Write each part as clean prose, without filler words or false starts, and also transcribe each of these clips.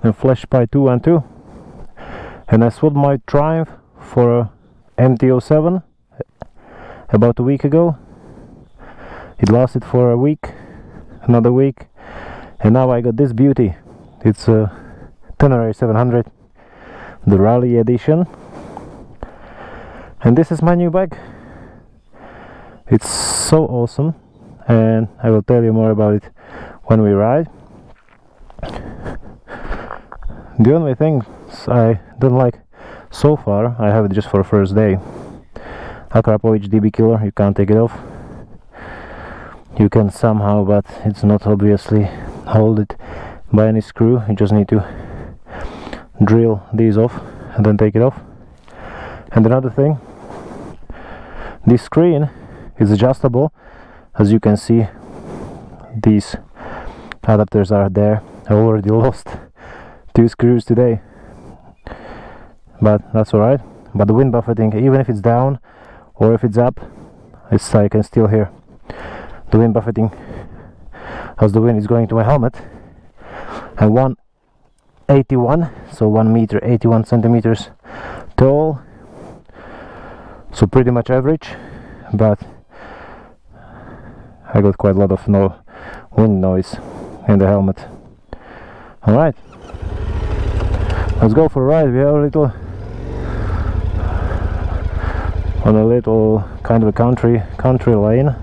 a Flash Pi 212, and I swapped my Triumph for a MT-07 about a week ago. It lasted for a week, another week, and now I got this beauty. It's a Tenere 700, the Rally Edition, and this is my new bike. It's so awesome, and I will tell you more about it when we ride. The only thing I don't like so far, I have it just for a first day. Akrapo HDB killer, you can't take it off. You can somehow, but it's not obviously hold it by any screw. You just need to drill these off and then take it off. And another thing, this screen is adjustable. As you can see, these adapters are there. I already lost 2 screws today, but that's alright. But the wind buffeting, even if it's down or if it's up, I can still hear the wind buffeting as the wind is going to my helmet. And 181, so 1 meter 81 centimeters tall, so pretty much average, but I got quite a lot of wind noise in the helmet. Alright, let's go for a ride. We are on a little kind of a country lane,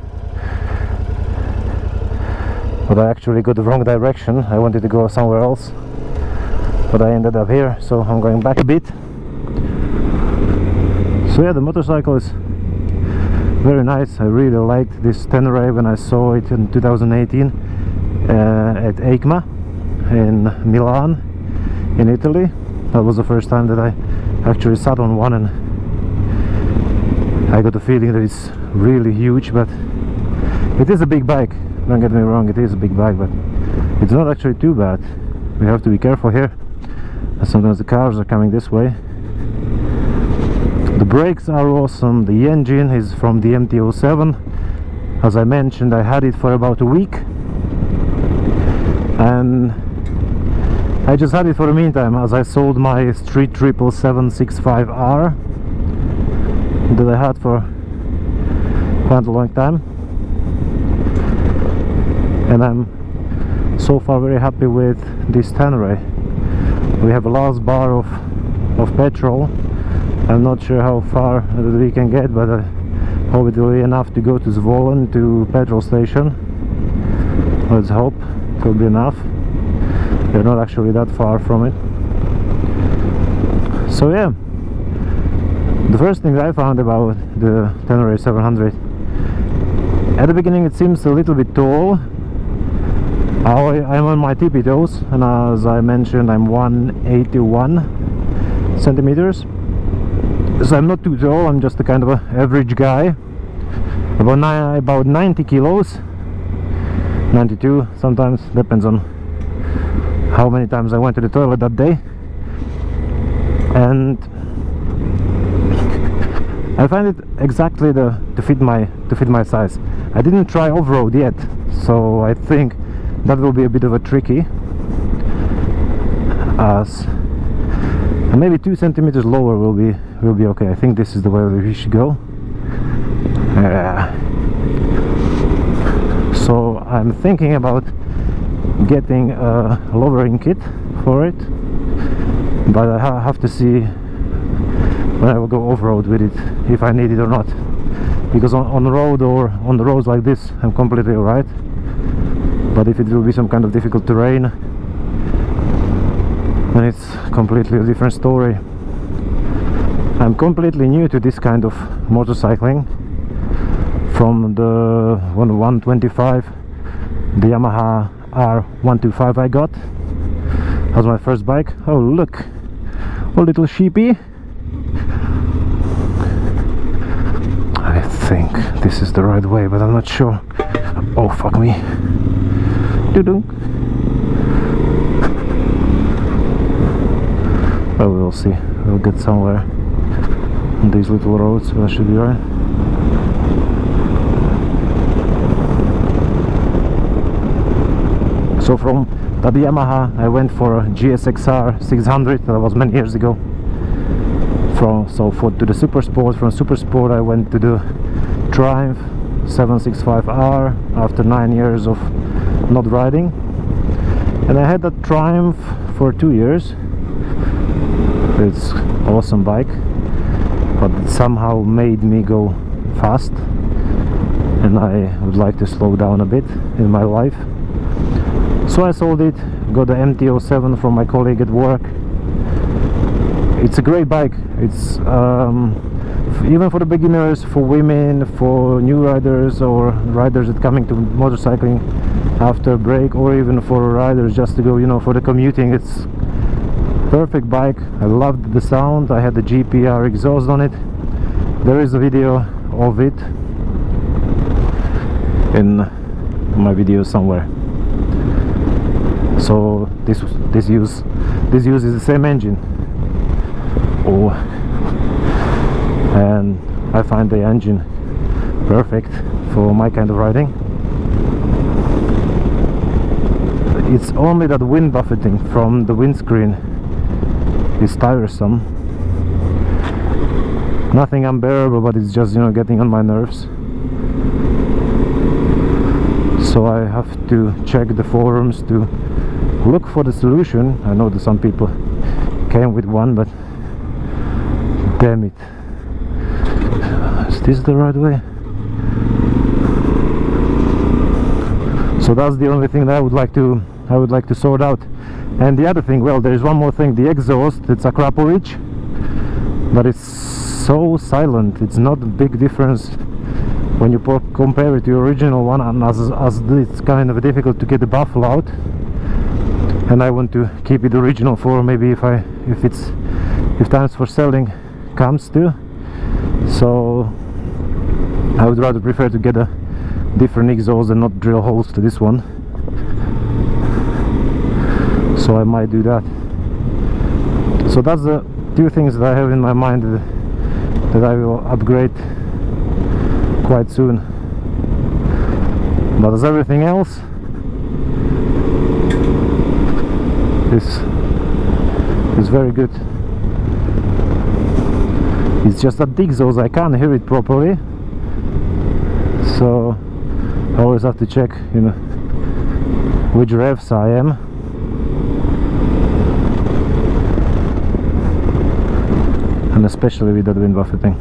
but I actually got the wrong direction. I wanted to go somewhere else, but I ended up here, so I'm going back a bit. So yeah, the motorcycle is very nice. I really liked this Tenere when I saw it in 2018 at EICMA in Milan in Italy. That was the first time that I actually sat on one, and I got the feeling that it's really huge, but it is a big bike. Don't get me wrong, it is a big bike, but it's not actually too bad. We have to be careful here, as sometimes the cars are coming this way. The brakes are awesome. The engine is from the MT-07. As I mentioned, I had it for about a week, and I just had it for the meantime, as I sold my Street 77765R that I had for quite a long time, and I'm so far very happy with this Tenere. We have a last bar of petrol. I'm not sure how far we can get, but I hope it will be enough to go to Zvolen, to petrol station. Let's hope it will be enough. We're not actually that far from it. So yeah, the first thing I found about the Tenere 700, at the beginning it seems a little bit tall. I'm on my tippy toes, and as I mentioned, I'm 181 centimeters. So I'm not too tall, I'm just a kind of an average guy, about 90 kilos, 92 sometimes, depends on how many times I went to the toilet that day. And I find it exactly to fit my size. I didn't try off-road yet, so I think that will be a bit of a tricky, as and maybe 2 centimeters lower will be okay. I think this is the way we should go. So I'm thinking about getting a lowering kit for it, but I have to see when I will go off-road with it, if I need it or not, because on the road or on the roads like this I'm completely alright, but if it will be some kind of difficult terrain, then it's completely a different story. I'm completely new to this kind of motorcycling. From the 125, the Yamaha R125 I got as my first bike. Oh look, a little sheepy. I think this is the right way, but I'm not sure. Oh fuck me. Doo-doo. Well, we'll see. We'll get somewhere on these little roads, so that should be right. So from At the Yamaha I went for a GSXR 600, that was many years ago. To the Super Sport, from Super Sport I went to the Triumph 765R after 9 years of not riding, and I had that Triumph for 2 years. It's awesome bike, but it somehow made me go fast, and I would like to slow down a bit in my life. So I sold it, got the MT-07 from my colleague at work. It's a great bike. It's even for the beginners, for women, for new riders, or riders that coming to motorcycling after a break, or even for riders just to go, you know, for the commuting. It's perfect bike. I loved the sound. I had the GPR exhaust on it. There is a video of it in my video somewhere. So this uses the same engine. Oh, and I find the engine perfect for my kind of riding. It's only that wind buffeting from the windscreen is tiresome. Nothing unbearable, but it's just, you know, getting on my nerves. So I have to check the forums to look for the solution. I know that some people came with one, but damn it. Is this the right way? So that's the only thing that I would like to sort out. And the other thing, well, there is one more thing. The exhaust, it's a Krapovic, but it's so silent. It's not a big difference when you compare it to the original one, and as it's kind of difficult to get the baffle out. And I want to keep it original for maybe if times for selling comes to. So I would rather prefer to get a different exhaust and not drill holes to this one. So I might do that. So that's the two things that I have in my mind that I will upgrade quite soon. But as everything else, this is very good. It's just that the exhaust, I can't hear it properly, so I always have to check, you know, which revs I am. And especially with that wind buffeting.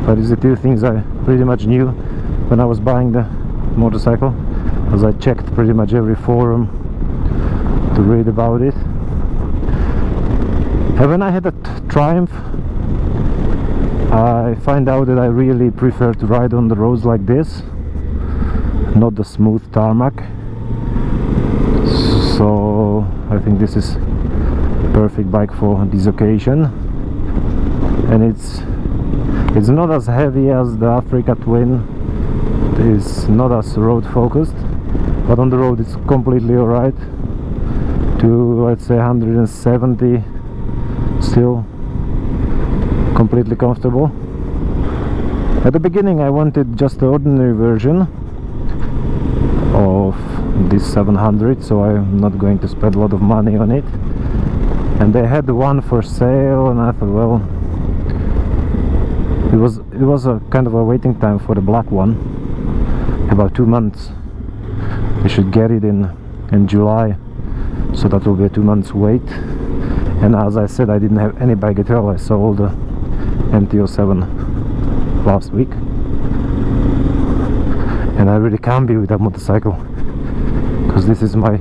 But these are two things I pretty much knew when I was buying the motorcycle, as I checked pretty much every forum to read about it. And when I had a Triumph, I find out that I really prefer to ride on the roads like this, not the smooth tarmac. So I think this is a perfect bike for this occasion, and it's not as heavy as the Africa Twin. It's not as road focused, but on the road it's completely alright. To, let's say, 170, still completely comfortable. At the beginning I wanted just the ordinary version of this 700, so I'm not going to spend a lot of money on it. And they had one for sale, and I thought, well, it was a kind of a waiting time for the black one, about 2 months. We should get it in July, so that will be a 2 months wait. And as I said, I didn't have any bike at all. I sold the MT-07 last week, and I really can't be with that motorcycle, because this is my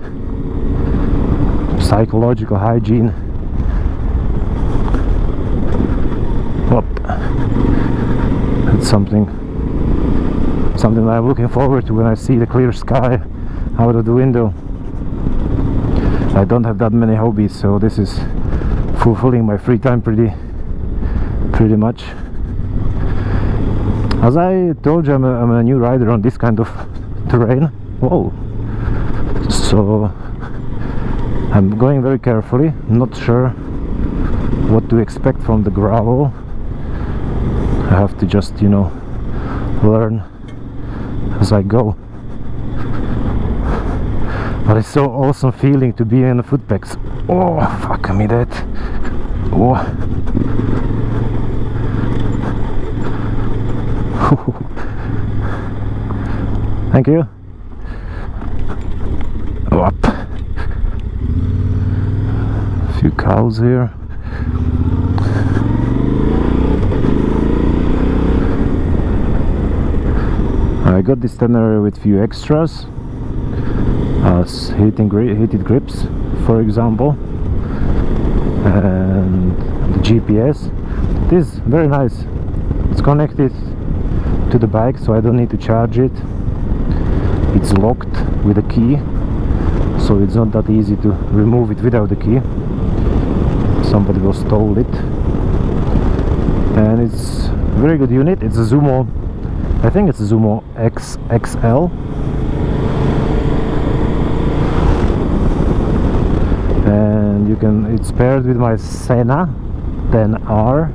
psychological hygiene. Whoop. It's something that I'm looking forward to when I see the clear sky out of the window. I don't have that many hobbies, so this is fulfilling my free time pretty much. As I told you, I'm a new rider on this kind of terrain. Whoa! So I'm going very carefully, not sure what to expect from the gravel. I have to just, you know, learn as I go. But it's so awesome feeling to be in the footpacks. Oh, fuck me that. Oh. Thank you. Up. A few cows here. I got this Tenere with few extras, as heated grips, for example, and the GPS. This is very nice. It's connected to the bike, so I don't need to charge it. It's locked with a key, so it's not that easy to remove it without the key. Somebody will stole it. And it's a very good unit. It's a Zumo, I think it's a Zumo XXL. And you can, it's paired with my Sena 10R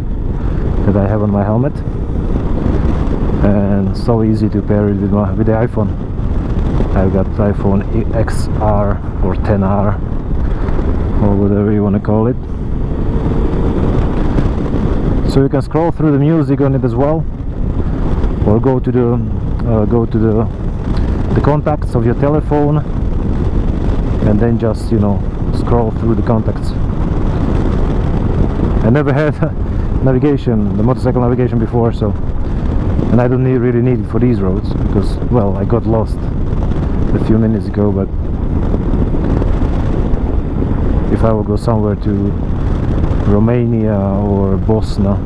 that I have on my helmet. And so easy to pair it with the iPhone. I've got iPhone XR or 10R or whatever you want to call it. So you can scroll through the music on it as well, or go to the contacts of your telephone, and then just, you know, scroll through the contacts. I never had navigation, the motorcycle navigation before, so, and I don't really need it for these roads because, well, I got lost a few minutes ago. But if I will go somewhere to Romania or Bosnia,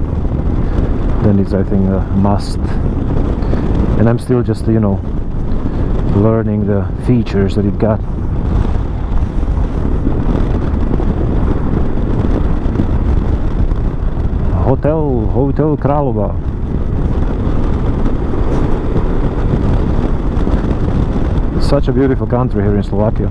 then it's, I think, a must. And I'm still just, you know, learning the features that it got. Hotel Kralova. Such a beautiful country here in Slovakia.